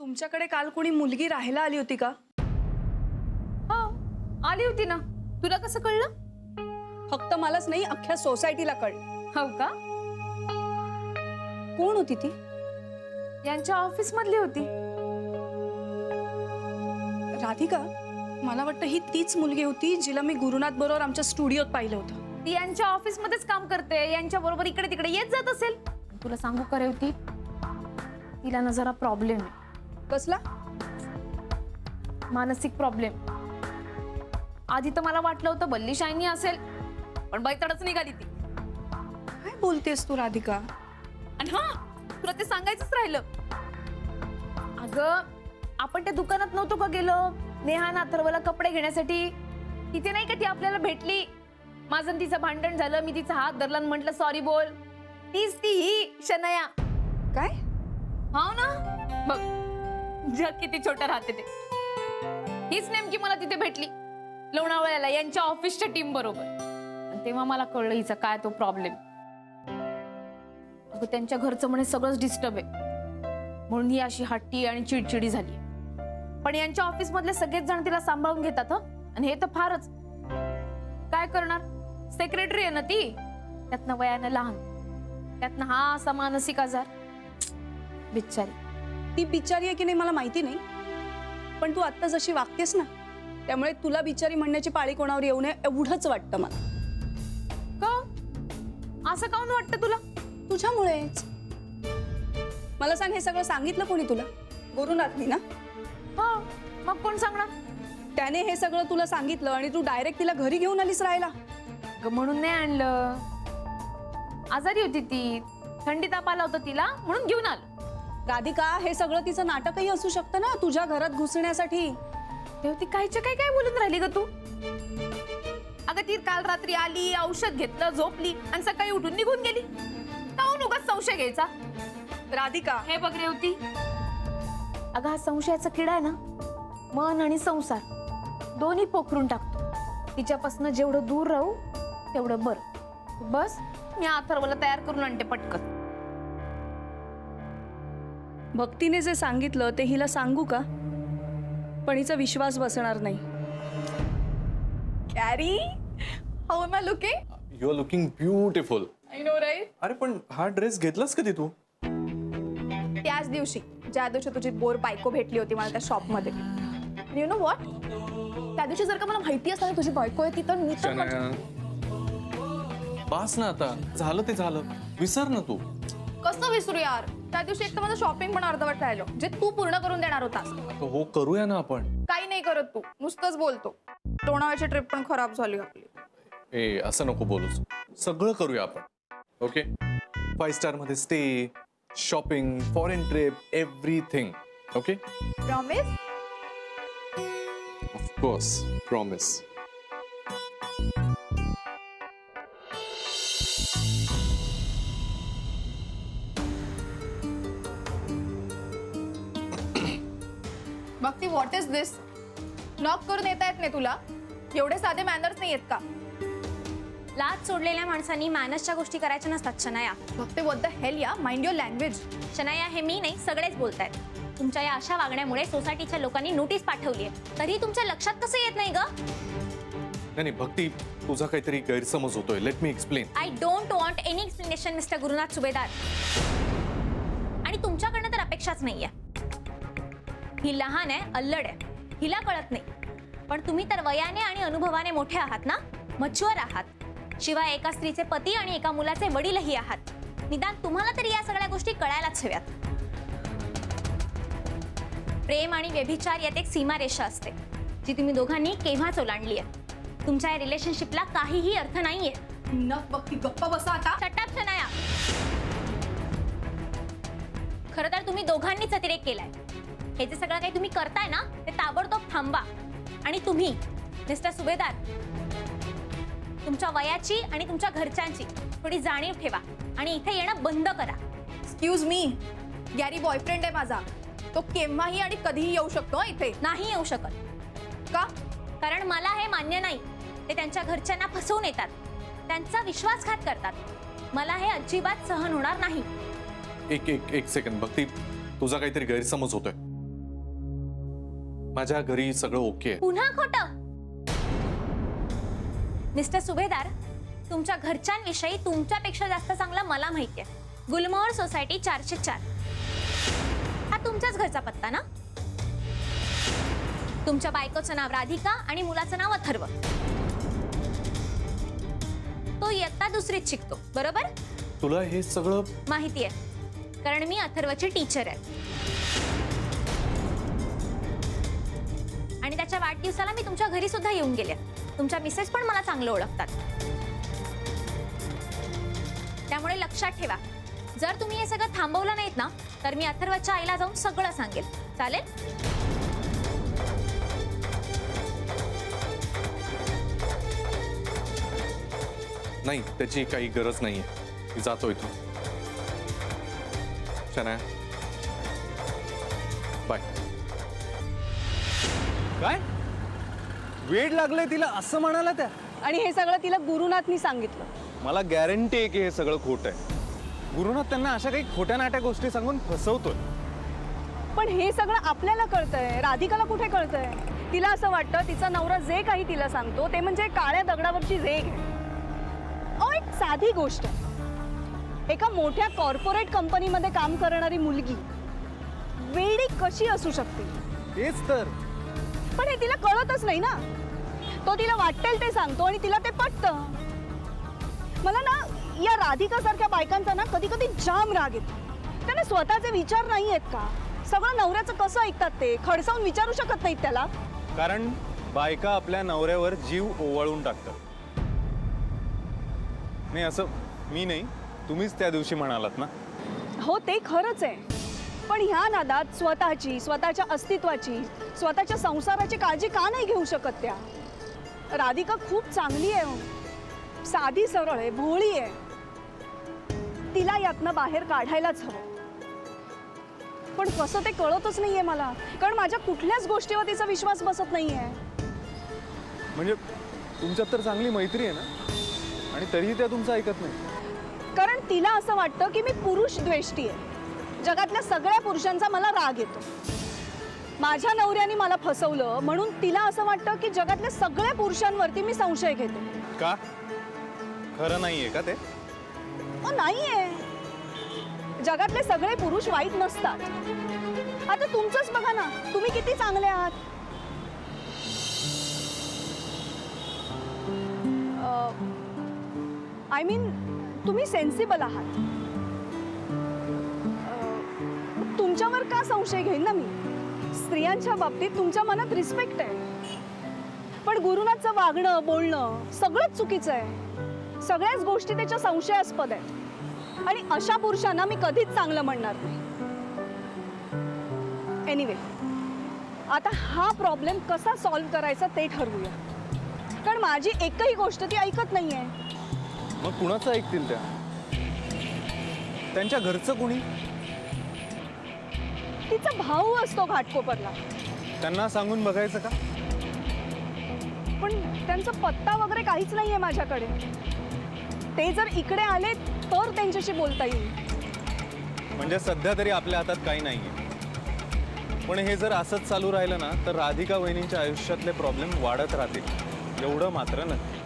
तुमच्याकडे काल कोणी मुलगी राहायला आली होती का? हो आली होती ना. तुला कसं कळलं? फक्त मलाच नाही, अख्ख्या सोसायटीला कळलं. हो का? कोण होती ती? यांच्या ऑफिस मधली होती. राधिका, मला वाटतं ही तीच मुलगी होती जिला मी गुरुनाथ बरोबर आमच्या स्टुडिओत पाहिलं होतं. ती यांच्या ऑफिस मध्येच काम करते. यांच्या बरोबर इकडे तिकडे येत जात असेल. तुला सांगू का होती, तिला ना जरा प्रॉब्लेम आहे. कसला? मानसिक प्रॉब्लेम. आधी तर मला वाटलं होतं बल्ली शायनी असेल, पण बैतडच निघाली ती. काय बोलतेस तू राधिका? आणि हा, तुला ते सांगायचंच राहिलं. अगं, आपण त्या दुकानात नव्हतो का गेलो नेहा अथर्वला कपडे घेण्यासाठी? तिथे नाही का ती आपल्याला भेटली. माझं आणि तिचं भांडण झालं. मी तिचा हात धरला आणि म्हटलं सॉरी बोल. तीच ती ही शनया. काय? हो ना, बघ जग किती छोटं राहते ते. हीच नेमकी मला तिथे भेटली लोणावळ्याला यांच्या ऑफिसच्या टीम बरोबर. आणि तेव्हा मला कळलं हिचा काय तो प्रॉब्लेम. अगं, त्यांच्या घरचं म्हणे सगळंच डिस्टर्ब आहे, म्हणून ही अशी हट्टी आणि चिडचिडी झाली. पण यांच्या ऑफिस मधले सगळेच जण तिला सांभाळून घेतात. आणि हे तर फारच. काय करणार, सेक्रेटरी आहे ना ती, त्यातनं वयानं लहान, त्यातनं हा असा मानसिक आजार. बिचारी. ती बिचारी आहे की नाही मला माहिती नाही, पण तू आत्ता जशी वागतेस ना, त्यामुळे तुला बिचारी म्हणण्याची पाळी कोणावर येऊ नये एवढंच वाटतं मला. का असं काऊन वाटतं तुला? तुझ्यामुळेच. मला सांग, हे सगळं सांगितलं कोणी तुला? गुरुनाथनी ना? हो, मग कोण सांगणार? त्याने हे सगळं तुला सांगितलं आणि तू डायरेक्ट तिला घरी घेऊन आलीस राहायला? म्हणून नाही आणलं. आजारी होती ती, थंडी ताप आला होता तिला, म्हणून घेऊन आलो. राधिका, हे सगळं तिचं नाटकही असू शकतं ना तुझ्या घरात घुसण्यासाठी. तेव्हा ती कायच्या काय काय बोलून राहिली ग तू? अगं, ती काल रात्री आली, औषध घेतलं, झोपली आणि सकाळी उठून निघून गेली. काहून उगाच संशय घ्यायचा? राधिका, हे बघ रे होती. अगं, हा संशयाचा किडा आहे ना, मन आणि संसार दोन्ही पोखरून टाकतो. तिच्यापासून जेवढं दूर राहू तेवढं बरं. बस, मी अथर्वला तयार करून आणते पटकन. भक्तीने जे सांगितलं ते हिला सांगू का? पण हिचा विश्वास बसणार नाही. Carrie, how am I looking? You are looking beautiful. I know right. अरे पण हा ड्रेस घेतलास कधी तू? त्याच दिवशी, ज्या दिवशी तुझी बोर बायको भेटली होती मला त्या शॉप मध्ये. यू नो व्हॉट, त्या दिवशी जर का मला माहिती असतं ना तुझी बायको आहे ती, तर मी तर बास ना, आता झालं ते झालं, विसर ना तू. कसं विसरू यार. त्या दिवशी एक तर माझं शॉपिंग पण अर्धवट राहिलो, जे तू पूर्ण करून देणार होतास. आता हो, करूया ना आपण. काही नाही करत तू, नुसतंच बोलतो. लोणावळ्याची ट्रिप पण खराब झाली आपली. ए, असं नको बोलूस. सगळं करूया आपण. ओके, 5 स्टार मध्ये stay, shopping, foreign trip, everything. Okay? Promise? Of course, promise. Bhakti, what is this? Knock करून येता येत नाही तुला? एवढे साधे मॅनर्स नाही आहेत का? लाज सोडलेल्या माणसांनी मॅनर्सच्या गोष्टी करायच्या नसतात शनाया. भक्ती, व्हॉट द हेल या, माइंड युअर लँग्वेज. शनाया, हे मी नाही सगळेच बोलतायत. तुमच्या या अशा वागण्यामुळे सोसायटीच्या लोकांनी नोटीस पाठवली आहे, तरी तुमच्या लक्षात कसं येत नाही ग? नाही भक्ती, तुझा काहीतरी गैरसमज होतोय. Let me explain. I don't want any explanation mister Gurunath सुभेदार. आणि तुमच्याकडनं तर अपेक्षाच नाहीये. ही लहान आहे, अल्लड आहे, हिला कळत नाही. पण तुम्ही तर वयाने आणि अनुभवाने मोठे आहात ना, मच्युअर आहात. शिवाय एका स्त्रीचे पती आणि एका मुलाचे वडीलही आहात. निदान तुम्हाला तरी या सगळ्या गोष्टी कळायलाच हव्यात. प्रेम आणि व्यभिचार यात एक सीमारेषा असते, जी तुम्ही दोघांनी केव्हाच ओलांडली आहे. तुमच्या या रिलेशनशिपला काहीही अर्थ नाहीये. भक्ती, गप्पा बसा आता. शटअप शनाया. खरं तर तुम्ही दोघांनीच अतिरेक केलाय. हे जे सगळं काही तुम्ही करताय ना, ते ताबडतोब थांबा. आणि तुम्ही मिस्टर सुभेदार, तुमच्या वयाची आणि तुमच्या घरच्यांची थोडी जाणीव ठेवा आणि इथे येणं बंद करा. एक्सक्यूज मी, गॅरी बॉयफ्रेंड आहे माझा. तो केव्हाही आणि कधीही येऊ शकतो इथे. नाही येऊ शकत. का? कारण मला हे मान्य नाही. ते त्यांच्या घरच्यांना फसवून येतात, त्यांचा विश्वासघात करतात. मला हे अजिबात सहन होणार नाही. एक सेकंड भक्ती, तुझा काहीतरी गैरसमज होतोय. माझ्या घरी सगळं ओके आहे. पुन्हा खोटं. मिस्टर सुभेदार, तुमच्या घरच्यांविषयी तुमच्यापेक्षा जास्त चांगलं मला माहिती आहे. गुलमोहर सोसायटी 404. हा तुमच्याच घरचा पत्ता ना? तुमच्या बायकोचं नाव राधिका आणि मुलाचं नाव अथर्व. तो इयत्ता 2रीत शिकतो, बरोबर? तुला हे सगळं माहिती आहे, कारण मी अथर्वची टीचर आहे. आणि त्याच्या वाढदिवसाला मी तुमच्या घरी सुद्धा येऊन गेले. तुमच्या मिसेस पण मला चांगलं ओळखतात. त्यामुळे लक्षात ठेवा, जर तुम्ही हे सगळं थांबवलं नाहीत ना, तर मी अथर्वच्या आईला जाऊन सगळं सांगेल. चालेल? नाही, त्याची काही गरज नाहीये. मी जातो इथून. शनाया, बाय. काय वेड लागलंय तिला असं म्हणाला त्या? आणि हे सगळं तिला गुरुनाथनी सांगितलं. मला गॅरंटी आहे की हे सगळं खोटं आहे. गुरुनाथ त्यांना अशा काही खोट्या नाट्या गोष्टी सांगून फसवतोय. पण हे सगळं आपल्याला कळतंय, राधिकाला कुठे कळतंय? तिला असं वाटतं तिचा नवरा जे काही तिला सांगतो ते म्हणजे काळ्या दगडावरची रेघ आहे. एक साधी गोष्ट, एका मोठ्या कॉर्पोरेट कंपनीमध्ये काम करणारी मुलगी वेडी कशी असू शकते? तेच तर. पण हे तिला कळतच नाही ना. तो तिला वाटेल ते सांगतो आणि तिला ते पटतं. मला ना या राधिका सारख्या बायकांचा ना कधी कधी जाम राग येतो. त्यांना स्वतःचे विचार नाही आहेत का? सगळं नवऱ्याचं कसं ऐकतात ते खडसावून विचारू शकत नाहीत त्याला. कारण बायका आपल्या नवऱ्यावर जीव ओवाळून टाकतात. नाही, असं मी नाही, तुम्हीच त्या दिवशी म्हणालात ना. हो, ते खरंच आहे. पण ह्या नादात स्वतःची, स्वतःच्या अस्तित्वाची, स्वतःच्या संसाराची काळजी का नाही घेऊ शकत त्या? राधिका खूप चांगली आहे हो. साधी सरळ आहे, भोळी आहे. तिला यातनं बाहेर काढायलाच हवं. पण कसं ते कळतच नाहीये मला. कारण माझ्या कुठल्याच गोष्टीवर तिचा विश्वास बसत नाहीये. म्हणजे तुमच्यात तर चांगली मैत्री आहे ना, आणि तरीही त्या तुमचं ऐकत नाही. कारण तिला असं वाटतं की मी पुरुष द्वेष्टी आहे. जगातल्या सगळ्या पुरुषांचा मला राग येतो. माझ्या नवऱ्याने मला फसवलं म्हणून तिला असं वाटतं की जगातल्या सगळ्या पुरुषांवरती मी संशय घेते. का? खरं नाहीये का ते? नाहीये. जगातले सगळे पुरुष वाईट नसतात. आता तुमचंच बघा ना, तुम्ही किती चांगले आहात. आय मीन तुम्ही सेन्सिबल आहात. तुमच्यावर का संशय घेईन ना मी? स्त्रियांच्या बाबतीत तुमच्या मनात रिस्पेक्ट आहे. पण गुरुनाथचं वागणं, बोलणं सगळंच चुकीचं आहे. सगळ्याच गोष्टी त्याच्या संशयास्पद आहेत. आणि अशा पुरुषांना मी कधीच चांगलं म्हणणार नाही. एनिवे, आता हा प्रॉब्लेम कसा सॉल्व्ह करायचा ते ठरवूया. कारण माझी एकही गोष्ट ती ऐकत नाहीये. मग कुणाचं ऐकतील त्या? त्यांच्या घरचं कुणी? तिचा भाऊ असतो घाटकोपरला. त्यांना सांगून बघायचं का? पण त्यांचा पत्ता वगैरे काहीच नाहीये माझ्याकडे. ते जर इकडे आले तर त्यांच्याशी बोलता येईल. म्हणजे सध्या तरी आपल्या हातात काही नाहीये. पण हे जर असंच चालू राहिलं ना, तर राधिका वहिनींच्या आयुष्यातले प्रॉब्लेम वाढत राहतील, एवढं मात्र नक्की.